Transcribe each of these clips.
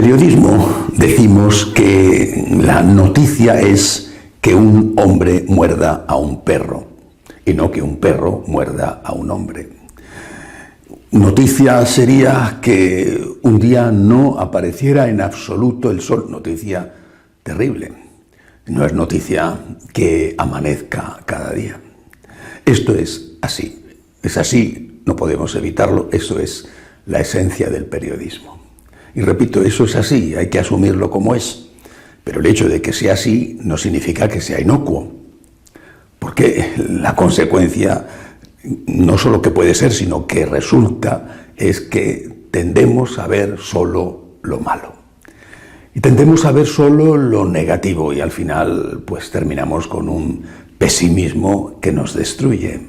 periodismo decimos que la noticia es que un hombre muerda a un perro y no que un perro muerda a un hombre. Noticia sería que un día no apareciera en absoluto el sol. Noticia terrible. No es noticia que amanezca cada día. Esto es así. Es así, no podemos evitarlo. Eso es la esencia del periodismo. Y repito, eso es así, hay que asumirlo como es. Pero el hecho de que sea así no significa que sea inocuo. Porque la consecuencia, no solo que puede ser, sino que resulta, es que tendemos a ver solo lo malo. Y tendemos a ver solo lo negativo y al final pues terminamos con un pesimismo que nos destruye.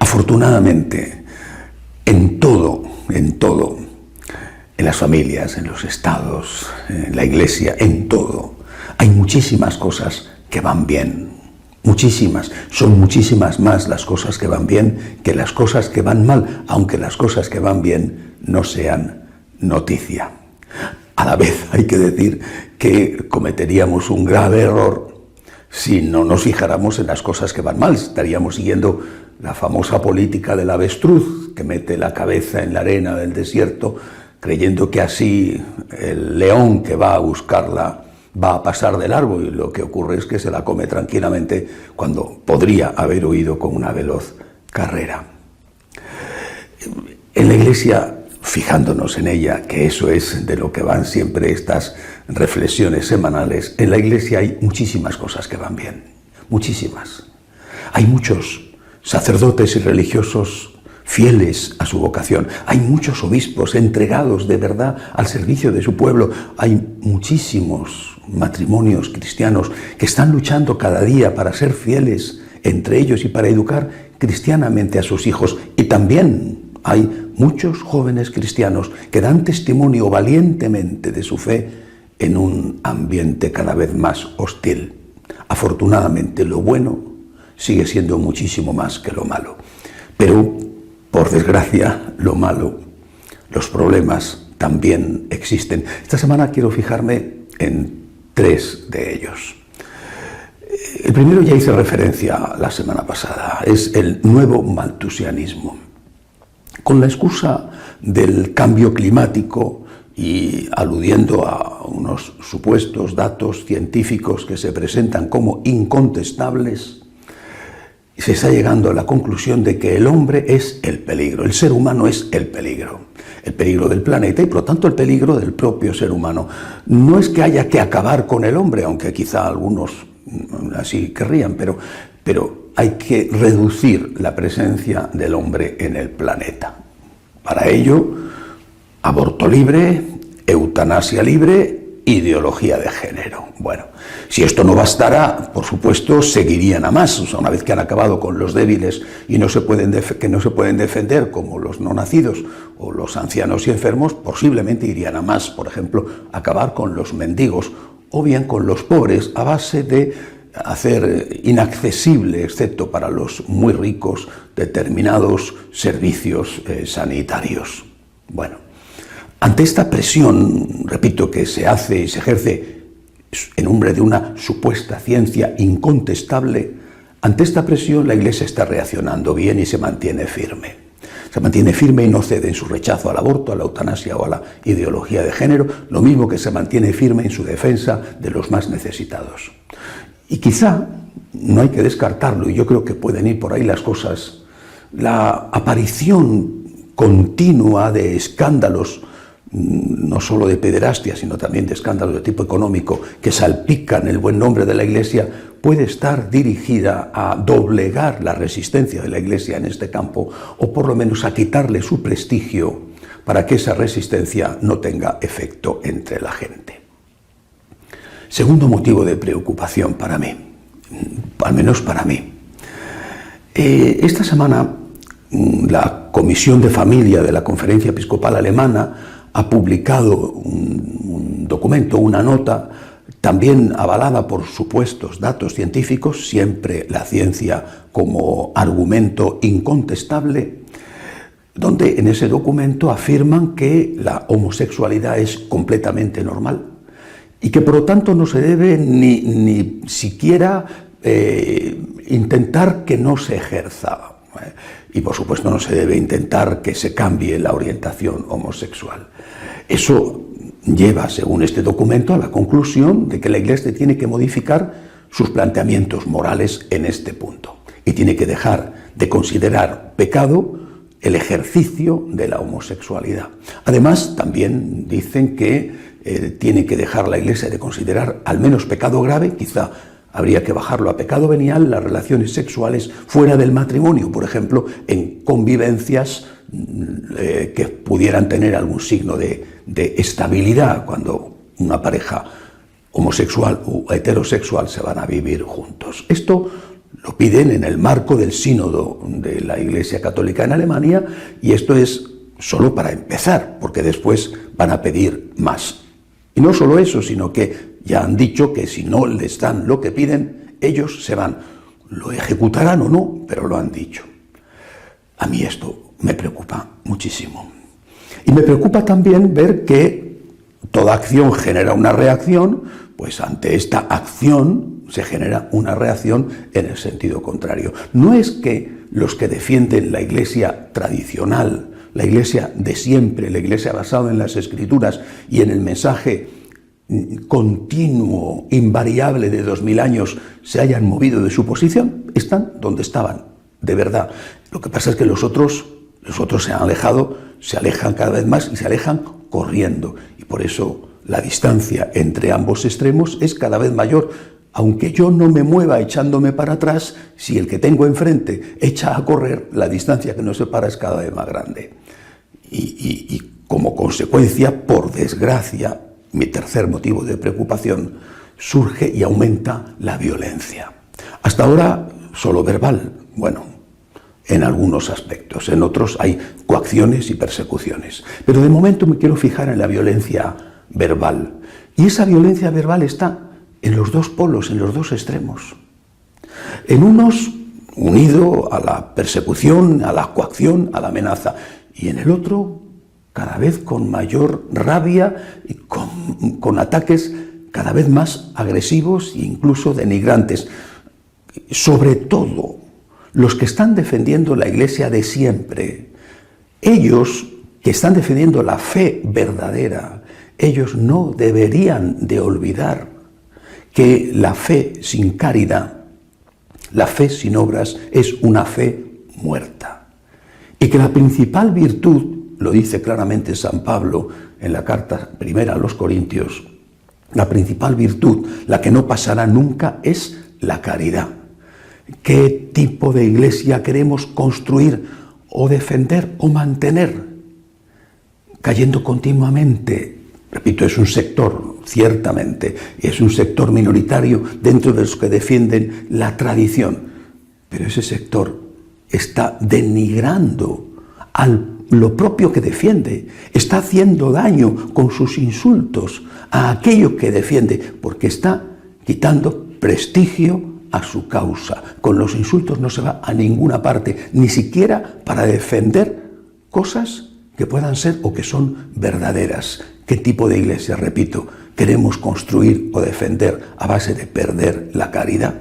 Afortunadamente, en todo, en las familias, en los estados, en la iglesia, en todo, hay muchísimas cosas que van bien. Muchísimas, son muchísimas más las cosas que van bien que las cosas que van mal, aunque las cosas que van bien no sean noticia. A la vez hay que decir que cometeríamos un grave error si no nos fijáramos en las cosas que van mal. Estaríamos siguiendo la famosa política del avestruz, que mete la cabeza en la arena del desierto, creyendo que así el león que va a buscarla va a pasar de largo, y lo que ocurre es que se la come tranquilamente cuando podría haber huido con una veloz carrera. En la Iglesia, fijándonos en ella, que eso es de lo que van siempre estas reflexiones semanales, en la Iglesia hay muchísimas cosas que van bien, muchísimas. Hay muchos sacerdotes y religiosos fieles a su vocación. Hay muchos obispos entregados de verdad al servicio de su pueblo. Hay muchísimos matrimonios cristianos que están luchando cada día para ser fieles entre ellos y para educar cristianamente a sus hijos. Y también hay muchos jóvenes cristianos que dan testimonio valientemente de su fe en un ambiente cada vez más hostil. Afortunadamente, lo bueno sigue siendo muchísimo más que lo malo. Pero, por desgracia, lo malo, los problemas también existen. Esta semana quiero fijarme en 3 de ellos. El primero ya hice referencia la semana pasada, es el nuevo maltusianismo. Con la excusa del cambio climático y aludiendo a unos supuestos datos científicos que se presentan como incontestables, se está llegando a la conclusión de que el hombre es el peligro, el ser humano es el peligro del planeta y por lo tanto el peligro del propio ser humano. No es que haya que acabar con el hombre, aunque quizá algunos así querrían, pero hay que reducir la presencia del hombre en el planeta. Para ello, aborto libre, eutanasia libre, ideología de género. Bueno, si esto no bastara, por supuesto, seguirían a más. O sea, una vez que han acabado con los débiles y que no se pueden defender, como los no nacidos o los ancianos y enfermos, posiblemente irían a más. Por ejemplo, acabar con los mendigos o bien con los pobres a base de hacer inaccesible, excepto para los muy ricos, determinados servicios sanitarios. Bueno, ante esta presión, repito, que se hace y se ejerce en nombre de una supuesta ciencia incontestable, ante esta presión la Iglesia está reaccionando bien y se mantiene firme. Se mantiene firme y no cede en su rechazo al aborto, a la eutanasia o a la ideología de género, lo mismo que se mantiene firme en su defensa de los más necesitados. Y quizá, no hay que descartarlo, y yo creo que pueden ir por ahí las cosas, la aparición continua de escándalos, no solo de pederastia, sino también de escándalos de tipo económico que salpican el buen nombre de la Iglesia, puede estar dirigida a doblegar la resistencia de la Iglesia en este campo, o por lo menos a quitarle su prestigio para que esa resistencia no tenga efecto entre la gente. Segundo motivo de preocupación para mí, al menos para mí. Esta semana la Comisión de Familia de la Conferencia Episcopal Alemana ha publicado un documento, una nota, también avalada por supuestos datos científicos, siempre la ciencia como argumento incontestable, donde en ese documento afirman que la homosexualidad es completamente normal y que por lo tanto no se debe ni siquiera intentar que no se ejerza. Y por supuesto no se debe intentar que se cambie la orientación homosexual. Eso lleva, según este documento, a la conclusión de que la Iglesia tiene que modificar sus planteamientos morales en este punto y tiene que dejar de considerar pecado el ejercicio de la homosexualidad. Además, también dicen que tiene que dejar la Iglesia de considerar al menos pecado grave, quizá habría que bajarlo a pecado venial, las relaciones sexuales fuera del matrimonio, por ejemplo, en convivencias que pudieran tener algún signo de estabilidad cuando una pareja homosexual o heterosexual se van a vivir juntos. Esto lo piden en el marco del sínodo de la Iglesia Católica en Alemania y esto es solo para empezar, porque después van a pedir más. Y no solo eso, sino que ya han dicho que si no les dan lo que piden, ellos se van. Lo ejecutarán o no, pero lo han dicho. A mí esto me preocupa muchísimo. Y me preocupa también ver que toda acción genera una reacción, pues ante esta acción se genera una reacción en el sentido contrario. No es que los que defienden la Iglesia tradicional, la Iglesia de siempre, la Iglesia basada en las Escrituras y en el mensaje continuo, invariable de 2000 años, se hayan movido de su posición, están donde estaban, de verdad. Lo que pasa es que los otros se han alejado, se alejan cada vez más y se alejan corriendo. Y por eso la distancia entre ambos extremos es cada vez mayor. Aunque yo no me mueva echándome para atrás, si el que tengo enfrente echa a correr, la distancia que nos separa es cada vez más grande. Y como consecuencia, por desgracia, mi tercer motivo de preocupación, surge y aumenta la violencia. Hasta ahora solo verbal, bueno, en algunos aspectos, en otros hay coacciones y persecuciones. Pero de momento me quiero fijar en la violencia verbal. Y esa violencia verbal está en los dos polos, en los dos extremos. En unos, unido a la persecución, a la coacción, a la amenaza. Y en el otro, cada vez con mayor rabia y con ataques cada vez más agresivos e incluso denigrantes. Sobre todo, los que están defendiendo la Iglesia de siempre, ellos que están defendiendo la fe verdadera, ellos no deberían de olvidar que la fe sin caridad, la fe sin obras, es una fe muerta. Y que la principal virtud, lo dice claramente San Pablo en la carta primera a los Corintios, la principal virtud, la que no pasará nunca, es la caridad. ¿Qué tipo de iglesia queremos construir o defender o mantener? Cayendo continuamente. Repito, es un sector, ciertamente, es un sector minoritario dentro de los que defienden la tradición. Pero ese sector está denigrando lo propio que defiende, está haciendo daño con sus insultos a aquello que defiende, porque está quitando prestigio a su causa. Con los insultos no se va a ninguna parte, ni siquiera para defender cosas que puedan ser o que son verdaderas. ¿Qué tipo de iglesia, repito, queremos construir o defender a base de perder la caridad?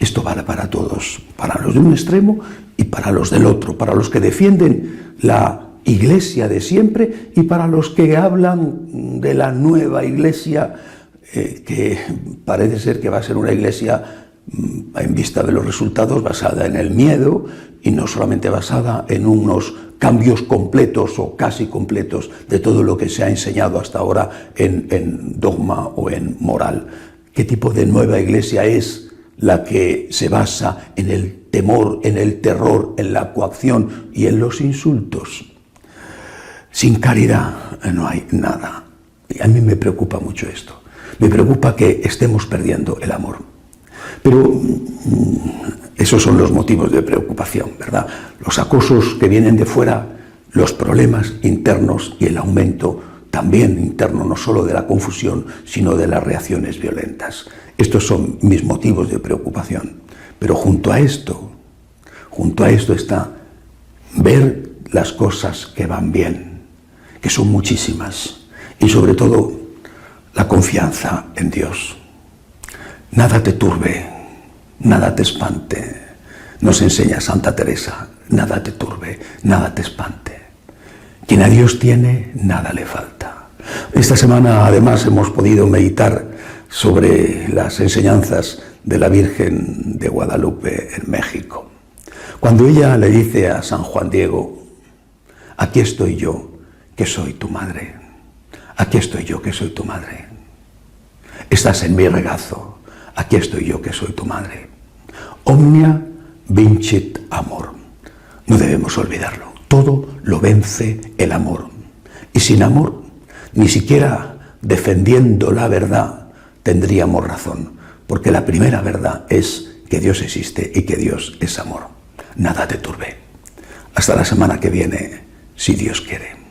Esto vale para todos, para los de un extremo y para los del otro, para los que defienden la iglesia de siempre y para los que hablan de la nueva iglesia, que parece ser que va a ser una iglesia, en vista de los resultados, basada en el miedo y no solamente basada en unos cambios completos o casi completos de todo lo que se ha enseñado hasta ahora en dogma o en moral. ¿Qué tipo de nueva iglesia es la que se basa en el temor, en el terror, en la coacción y en los insultos? Sin caridad no hay nada. Y a mí me preocupa mucho esto. Me preocupa que estemos perdiendo el amor. Pero esos son los motivos de preocupación, ¿verdad? Los acosos que vienen de fuera, los problemas internos y el aumento también interno, no solo de la confusión, sino de las reacciones violentas. Estos son mis motivos de preocupación. Pero junto a esto está ver las cosas que van bien, que son muchísimas, y sobre todo la confianza en Dios. Nada te turbe, nada te espante. Nos enseña Santa Teresa, nada te turbe, nada te espante. Quien a Dios tiene, nada le falta. Esta semana además hemos podido meditar sobre las enseñanzas de la Virgen de Guadalupe en México. Cuando ella le dice a San Juan Diego: aquí estoy yo, que soy tu madre. Aquí estoy yo, que soy tu madre. Estás en mi regazo. Aquí estoy yo, que soy tu madre. Omnia vincit amor. No debemos olvidarlo. Todo lo vence el amor. Y sin amor, ni siquiera defendiendo la verdad, tendríamos razón. Porque la primera verdad es que Dios existe y que Dios es amor. Nada te turbe. Hasta la semana que viene, si Dios quiere.